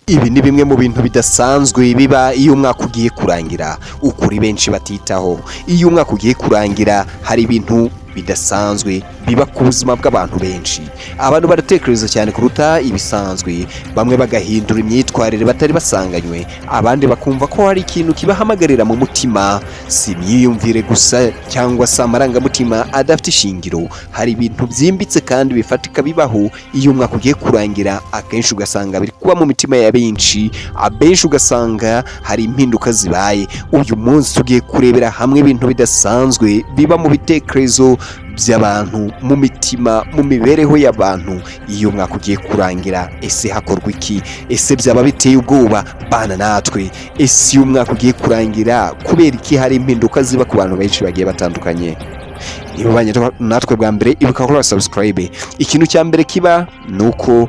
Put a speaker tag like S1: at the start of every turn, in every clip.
S1: Ibi ni bimwe mu bintu bidasanzwe biba iyo umwaka ugiye kurangira, ukuri benshi batitaho. Iyo umwaka ugiye kurangira hari ibintu bidasanzwe biba ku buzima bw'abantu benshi. Abantu baratekereza cyane kuruta ibisanzwe, bamwe bagahindura imyitwarire batari basanganywe, abandi bakumva ko hari ikintu kibahamagarira mu mutima, si imyiyumvire gusa cyangwa se amarangamutima adafite ishingiro. Hari ibintu byimbitse kandi bifatika bibaho iyo umwaka ugiye kurangira, akenshi ugasanga biri kuba mu mitima ya benshi, abenshi ugasanga hari impinduka zibaye. Uyu munsi tugiye kurebera hamwe ibintu bidasanzwe biba mu bitekerezo by'abantu, mu mitima, mu mibereho y'abantu iyo umwaka ugiye kurangira. Ese hakorwa iki? Ese byaba biteye ubwoba? Bana natwe. Ese iyo umwaka ugiye kurangira kubera iki hari impinduka ziba ku bantu benshi bagiye batandukanye? Niba banye natwe bwa mbere, ibuka gukora subscribe. Ikintu cya mbere kiba nuko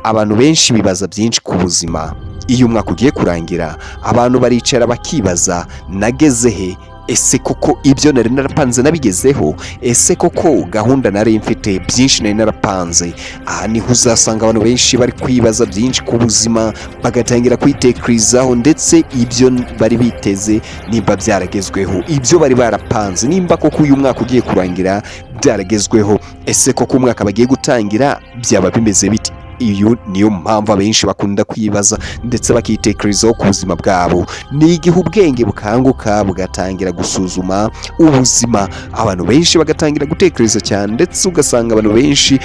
S1: abantu benshi bibaza byinshi ku buzima. Iyo umwaka ugiye kurangira abantu baricara bakibaza, nageze he? Ese koko ibyo nari narapanze nabigezeho? Ese koko gahunda nari mfite byinshi nari narapanze? Aha niho uzasanga abantu benshi bari kwibaza byinshi ku buzima, bagatangira kwitekerezaho, ndetse ibyo bari biteze nimba byaragezweho, ibyo bari barapanze nimba koko uyu mwaka ugiye kurangira byaragezweho. Ese koko umwaka bagiye gutangira byaba bimeze bite? Iyo niyo mpamvu abenshi bakunda kwibaza ndetse bakitekerezaho ku buzima bwabo. Ni igihe ubwenge bukanguka bugatangira gusuzuma ubuzima, abantu benshi bagatangira gutekereza cyane, ndetse ugasanga abantu benshi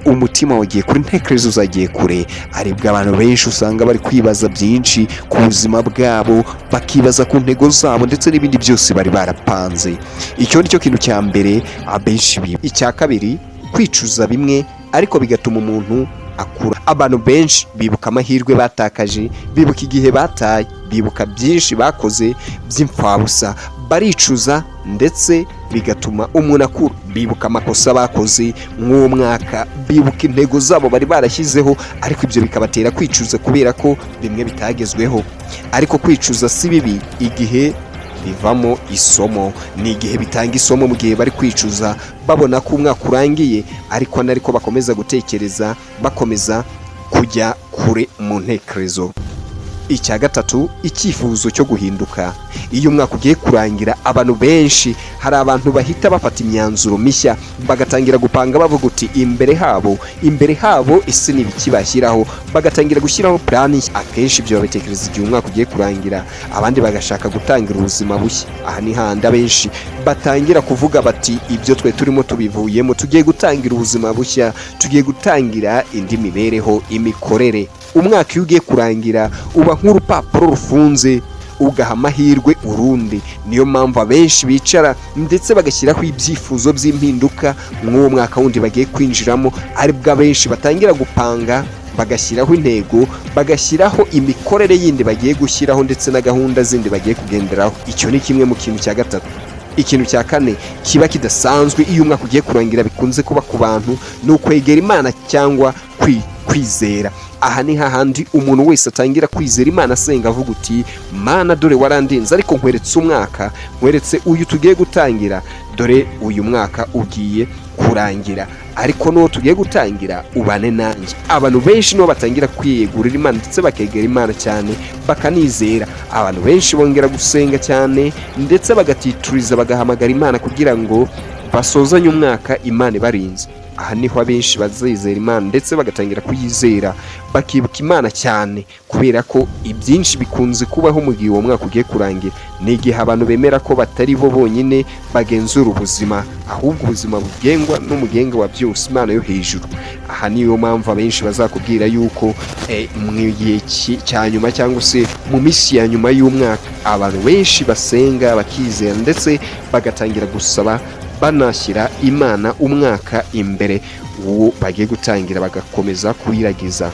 S1: umutima wagiye kure, intekerezo zagiye kure. Aribwo abantu benshi usanga bari kwibaza byinshi ku buzima bwabo, bakibaza ku ntego zabo ndetse n'ibindi byose bari barapanze. Icyo ni cyo kintu cya mbere abenshi biba. Icya kabiri, kwicuza bimwe ariko bigatuma umuntu akura. Abantu benshi bibuka amahirwe batakaje, bibuka igihe bataye, bibuka byinshi bakoze by'imfabusa, baricuza ndetse bigatuma umuntu akura. Bibuka amakosa bakoze mw'uwo mwaka, bibuka intego zabo bari barashyizeho, ariko ibyo bikabatera kwicuza kubera ko bimwe bitagezweho. Ariko kwicuza si bibi igihe bivamo isomo. Ni igihe bitanga isomo mu gihe bari kwicuza babona ko umwaka urangiye, ariko nariko bakomeza gutekereza, bakomeza kujya kure mu ntekerezo. Icya gatatu, icyifuzo cyo guhinduka. Iyo umwaka ugiye kurangira abantu benshi, hari abantu bahita bafata imyanzuro mishya, bagatangira gupanga bavuga uti imbere habo ese ni ibiki bashyiraho, bagatangira gushyiraho plani. Akenshi ibyo babitekereza igihe umwaka ugiye kurangira, abandi bagashaka gutangira ubuzima bushya. Aha ni handi abenshi batangira kuvuga bati ibyo twe turimo tubivuyemo, tugiye gutangira ubuzima bushya, tugiye gutangira indi mibereho, imikorere. Umwaka iyo ugiye kurangira uba nk'urupapuro rufunze, ugaha amahirwe urundi. Niyo mpamvu abenshi bicara ndetse bagashyiraho ibyifuzo by'impinduka mw'uwo mwaka wundi bagiye kwinjiramo. Aribwo abenshi batangira gupanga, bagashyiraho intego, bagashyiraho imikorere yindi bagiye gushyiraho, ndetse na gahunda zindi bagiye kugenderaho. Icyo ni kimwe mu kintu cya gatatu. Ikintu cya kane kiba kidasanzwe iyo umwaka ugiye kurangira, bikunze kuba ku bantu, ni ukwegera Imana cyangwa kwizera. Aha ni hahandi umuntu wese atangira kwizera Imana, asenga avuga uti Mana, dore warandinze, ariko nkweretse umwaka, nkweretse uyu tugiye gutangira, dore uyu mwaka ugiye kurangira, ariko n'uwo tugiye gutangira ubane nanjye. Abantu benshi nibo batangira kwiyegurira Imana ndetse bakegera Imana cyane, bakanizera. Abantu benshi bongera gusenga cyane ndetse bagatituriza, bagahamagara Imana kugira ngo basozanye umwaka Imana ibarinze. Aha niho abenshi bazizera Imana ndetse bagatangira kuyizera, bakibuka Imana cyane, kubera ko ibyinshi bikunze kubaho mu gihe uwo mwaka ugiye kurangira. Ni igihe abantu bemera ko batari bo bonyine bagenzura ubuzima, ahubwo ubuzima bugengwa n'umugenga wa byose, Imana yo hejuru. Aha niyo mpamvu abenshi bazakubwira yuko mu gihe cya nyuma cyangwa se mu minsi ya nyuma y'umwaka, abantu benshi basenga, bakizera ndetse bagatangira gusaba, banashyira Imana umwaka imbere uwo bagiye gutangira, bagakomeza kuyiragiza.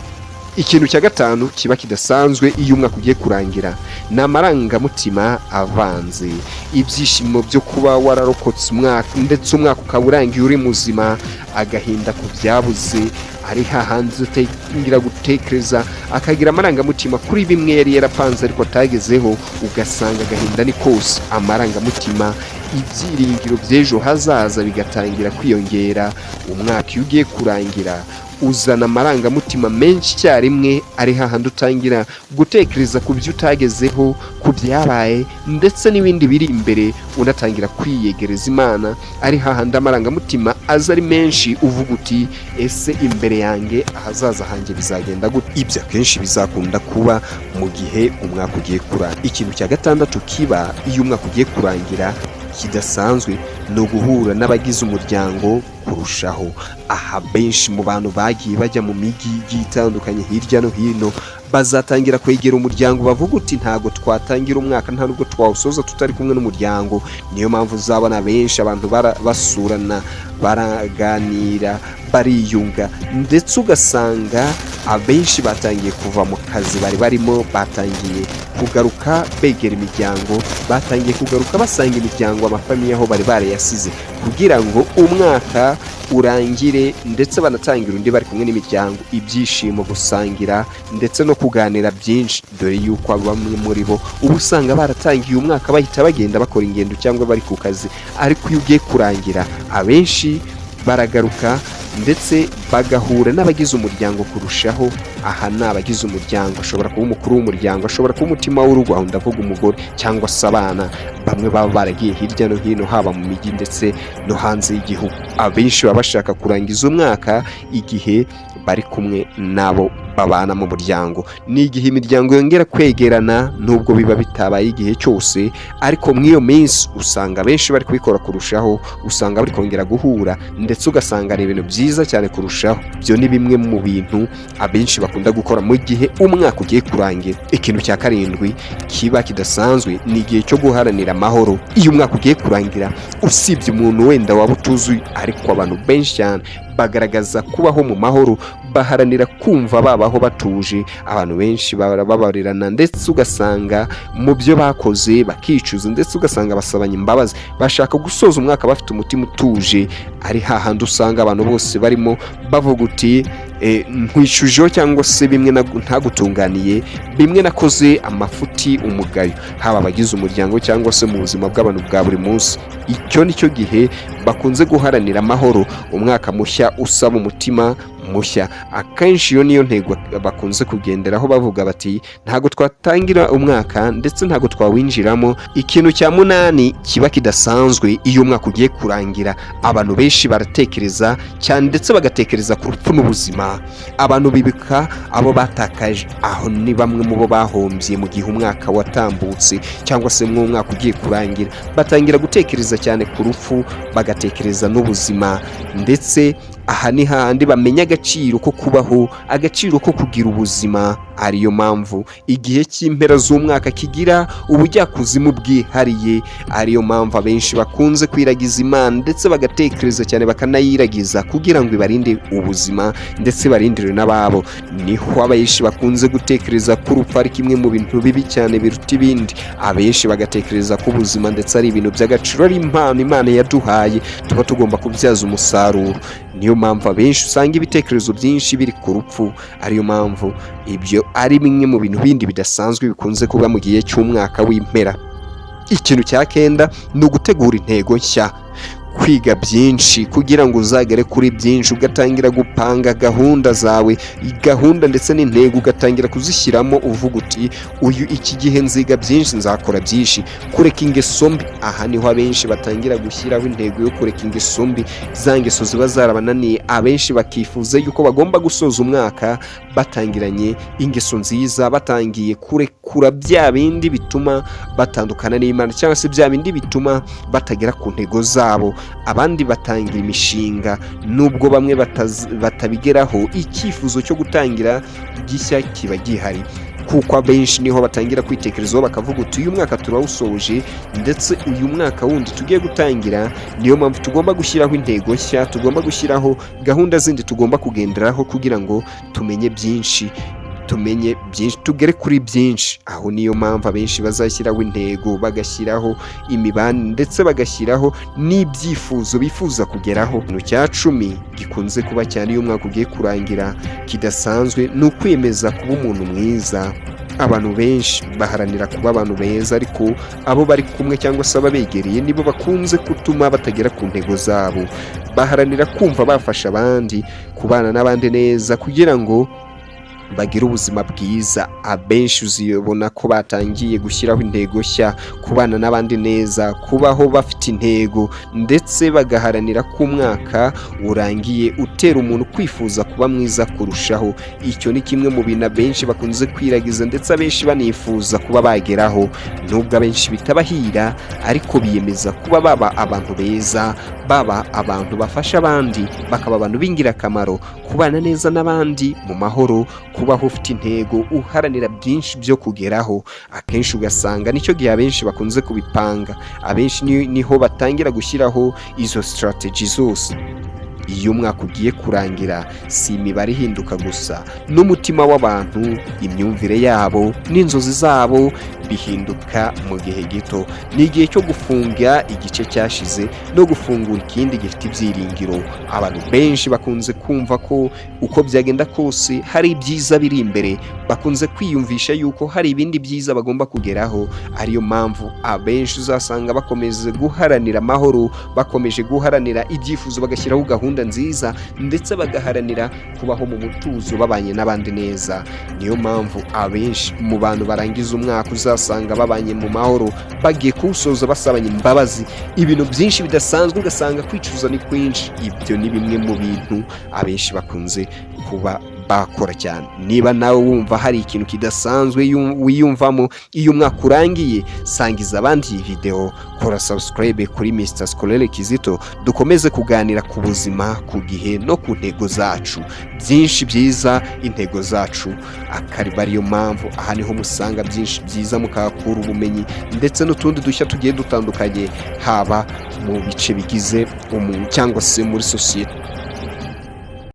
S1: Ikintu cya gatanu kiba kidasanzwe iyo umwaka ugiye kurangira, ni amarangamutima avanze. Ibyishimo byo kuba wararokotse umwaka ndetse umwaka ukaba urangiye uri muzima, agahinda ku byabuze, ari hahandi utangira gutekereza, akagira amarangamutima kuri bimwe yari yarapanze ariko atagezeho, ugasanga agahinda ni kose. Amarangamutima ibyiringiro by'ejo hazaza bigatangira kwiyongera. Umwaka iyo ugiye kurangira uzana amarangamutima menshi icyarimwe, ari hahandi utangira gutekereza ku byo utagezeho, ku byabaye ndetse n'ibindi biri imbere, unatangira kwiyegereza Imana. Ari hahandi amarangamutima aza ari menshi, uvuga uti ese imbere yanjye ahazaza hanjye bizagenda gute? Ibyo akenshi bizakunda kuba mu gihe umwaka ugiye kurangira. Ikintu cya gatandatu kiba iyo umwaka ugiye kurangira kidasanzwe ni uguhura n'abagize umuryango kurushaho. Aha benshi mu bantu bagiye bajya mu migi igiye itandukanye hirya no hino bazatangira kwegera umuryango, bavuga uti ntago twatangira umwaka nta nubwo twawusoza tutari kumwe n'umuryango. Niyo mpamvu uzabona benshi abantu basurana, baraganira, bariyunga, ndetse ugasanga abenshi batangiye kuva mu kazi bari barimo, batangiye kugaruka begera imiryango, batangiye kugaruka basanga imiryango, amafamiye aho bari barayasize, kugira ngo umwaka urangire ndetse banatangira undi bari kumwe n'imiryango. Ibyishimo, gusangira ndetse no kuganira byinshi, dore yuko bamwe muri bo uba usanga baratangiye umwaka bahita bagenda bakora ingendo cyangwa bari ku kazi, ariko iyo ugiye kurangira abenshi baragaruka ndetse bagahura n'abagize umuryango kurushaho. Aha ni abagize umuryango, ashobora kuba umukuru w'umuryango, ashobora kuba umutima w'urugo, aho ndavuga umugore cyangwa se abana, bamwe baba baragiye hirya no hino haba mu mijyi ndetse no hanze y'igihugu. Abenshi baba bashaka kurangiza umwaka igihe bari kumwe nabo babana mu muryango. Ni igihe imiryango yongera kwegerana, nubwo biba bitabaye igihe cyose, ariko muri iyo minsi usanga benshi bari kubikora kurushaho, usanga bari kongera guhura ndetse ugasanga ari ibintu byiza cyane kurushaho. Ibyo ni bimwe mu bintu abenshi bakunda gukora mu gihe umwaka ugiye kurangira. Ikintu cya karindwi kiba kidasanzwe ni igihe cyo guharanira amahoro. Iyo umwaka ugiye kurangira, usibye umuntu wenda waba utuzuye, ariko abantu benshi cyane bagaragaza kubaho mu mahoro, baharanira kumva babaho batuje. Abantu benshi barababarirana ndetse ugasanga mu byo bakoze bakicuza, ndetse ugasanga basabanya imbabazi, bashaka gusoza umwaka bafite umutima utuje. Ari hahandi usanga abantu bose barimo bavuga uti nkwishujeho cyangwa se bimwe ntagutunganiye, bimwe nakoze amafuti, umugayo, haba abagize umuryango cyangwa se mu buzima bw'abantu bwa buri munsi. Icyo nicyo gihe bakunze guharanira amahoro, umwaka mushya usaba umutima mushya. Akenshi iyo niyo ntego bakunze kugenderaho, bavuga bati ntago twatangira umwaka ndetse ntago twawinjiramo. Ikintu cya munani kiba kidasanzwe iyo umwaka ugiye kurangira, abantu benshi baratekereza cyane ndetse bagatekereza ku rupfu n'ubuzima. Abantu bibuka abo batakaje, aho ni bamwe mu bo bahombye mu gihe umwaka watambutse cyangwa se mu mwaka ugiye kurangira, batangira gutekereza cyane ku rupfu, bagatekereza n'ubuzima. Ndetse aha ni hahandi bamenya agaciro ko kubaho, agaciro ko kugira ubuzima. Ariyo mpamvu igihe cy'impera z'umwaka kigira ubujyakuzimu bwihariye. Ariyo mpamvu abenshi bakunze kwiragiza Imana ndetse bagatekereza cyane bakanayiragiza kugira ngo ibarinde ubuzima ndetse barindire n'ababo. Niho abenshi bakunze gutekereza ko urupfu ari kimwe mu bintu bibi cyane biruta ibindi. Abenshi bagatekereza ko ubuzima ndetse ari ibintu by'agaciro, ari impano Imana yaduhaye, tuba tugomba kubyaza umusaruro. Niyo mpamvu abenshi usanga ibitekerezo byinshi biri ku rupfu. Ariyo mpamvu ibyo ari bimwe mu bintu bindi bidasanzwe bikunze kuba mu gihe cy'umwaka w'impera. Ikintu cya kenda ni ugutegura intego nshya, kwiga byinshi kugira ngo uzagere kuri byinshi, ugatangira gupanga gahunda zawe, gahunda ndetse n'intego ugatangira kuzishyiramo, uvuga uti uyu iki gihe nziga byinshi, nzakora byinshi. Kureka ingeso mbi, aha niho abenshi batangira gushyiraho intego yo kureka ingeso mbi, za ngeso ziba zarabananiye. Abenshi bakifuza yuko bagomba gusoza umwaka batangiranye ingeso nziza, batangiye kurekura bya bindi bituma batandukana n'Imana cyangwa se bya bindi bituma batagera ku ntego zabo. Abandi batangira imishinga nubwo bamwe batabigeraho, icyifuzo cyo gutangira gishya kiba gihari, kuko abenshi niho batangira kwitekerezaho bakavuga uti uyu mwaka turawusoje ndetse uyu mwaka wundi tugiye gutangira. Niyo mpamvu tugomba gushyiraho intego nshya, tugomba gushyiraho gahunda zindi tugomba kugenderaho kugira ngo tumenye byinshi, tugere kuri byinshi. Aho niyo mpamvu abenshi bazashyiraho intego, bagashyiraho imibanire ndetse bagashyiraho n'ibyifuzo bifuza kugeraho. Ikintu cya cumi gikunze kuba cyane iyo umwaka ugiye kurangira kidasanzwe ni ukwiyemeza kuba umuntu mwiza. abantu benshi baharanira kuba abantu beza, ariko abo bari kumwe cyangwa se ababegereye nibo bakunze gutuma batagera ku ntego zabo. Baharanira kumva bafasha abandi, kubana n'abandi neza kugira ngo bagire ubuzima bwiza. Abenshi uzibona ko batangiye gushyiraho intego nshya, kubana n'abandi neza, kubaho bafite intego, ndetse bagaharanira ko umwaka urangiye utera umuntu kwifuza kuba mwiza kurushaho. Icyo ni kimwe mu bintu abenshi bakunze kwiragiza, ndetse abenshi banifuza kuba bageraho. Nubwo abenshi bitabahira, ariko biyemeza kuba baba abantu beza, baba abantu bafasha abandi, bakaba abantu b'ingirakamaro, kubana neza n'abandi mu mahoro, kubaho ufite intego, uharanira byinshi byo kugeraho. Akenshi ugasanga nicyo gihe abenshi bakunze kubipanga, abenshi niho batangira gushyiraho izo strategy zose. Iyo umwaka ugiye kurangira, si imibare ihinduka gusa, n'umutima w'abantu, imyumvire yabo n'inzozi zabo bihinduka mu gihe gito. Ni igihe cyo gufunga igice cyashize no gufungura ikindi gifite ibyiringiro. Abantu benshi bakunze kumva ko uko byagenda kose hari ibyiza biri imbere, bakunze kwiyumvisha yuko hari ibindi byiza bagomba kugeraho. Ariyo mpamvu abenshi uzasanga bakomeze guharanira amahoro, bakomeje guharanira ibyifuzo, bagashyiraho gahunda nziza, ndetse bagaharanira kubaho mu mutuzo, babanye n'abandi neza. Niyo mpamvu abenshi mu bantu barangiza umwaka uzasanga babanye mu mahoro, bagiye kuwusoza basabanye imbabazi. Ibintu byinshi bidasanzwe, ugasanga kwicuza ni kwinshi. Ibyo ni bimwe mu bintu abenshi bakunze kuba bakora cyane. Niba nawe wumva hari ikintu kidasanzwe wiyumvamo iyo umwaka urangiye, sangiza abandi iyi video, kora subscribe kuri Mr. Skolele Kizito, dukomeze kuganira ku buzima, ku gihe no ku ntego zacu. Byinshi byiza, intego zacu akariba. Ariyo mpamvu aha niho musanga byinshi byiza, mukakura ubumenyi ndetse n'utundi dushya tugiye dutandukanye, haba mu bice bigize umuntu cyangwa se muri sosiyete.